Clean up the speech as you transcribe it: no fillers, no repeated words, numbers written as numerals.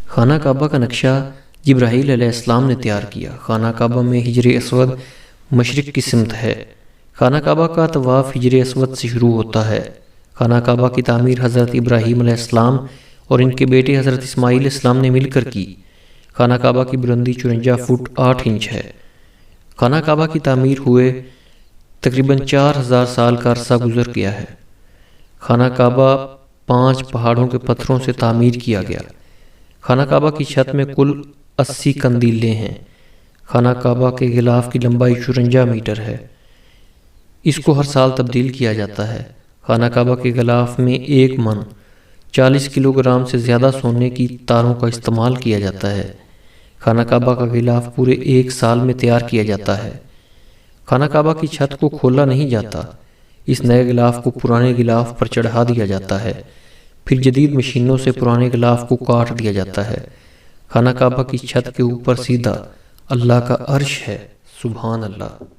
خانہ کعبہ کا نقشہ جبرائیل علیہ السلام نے تیار کیا۔ خانہ کعبہ میں حجر اسود مشرق کی سمت ہے۔ خانہ کعبہ کا طواف حجر اسود سے شروع ہوتا ہے۔ خانہ کعبہ کی تعمیر حضرت ابراہیم علیہ السلام اور ان کے بیٹے حضرت اسماعیل علیہ السلام نے مل کر کی۔ خانہ کعبہ کی بلندی 54 فٹ 8 انچ ہے۔ خانہ کعبہ کی تعمیر ہوئے تقریباً 4000 سال کا عرصہ گزر گیا ہے۔ خانہ کعبہ 5 پہاڑوں کے پتھروں سے تعمیر کیا گیا۔ خانہ کعبہ کی چھت میں کل 80 قندیلیں ہیں۔ خانہ کعبہ کے غلاف کی لمبائی 54 میٹر ہے۔ اس کو ہر سال تبدیل کیا جاتا ہے۔ خانہ کعبہ کے غلاف میں 1 من 40 کلو گرام سے زیادہ سونے کی تاروں کا استعمال کیا جاتا ہے۔ خانہ کعبہ کا غلاف پورے 1 سال میں تیار کیا جاتا ہے۔ خانہ کعبہ کی چھت کو کھولا نہیں جاتا۔ اس نئے غلاف کو پرانے غلاف پر چڑھا دیا جاتا ہے، پھر جدید مشینوں سے پرانے غلاف کو کاٹ دیا جاتا ہے۔ خانہ کعبہ کی چھت کے اوپر سیدھا اللہ کا عرش ہے۔ سبحان اللہ۔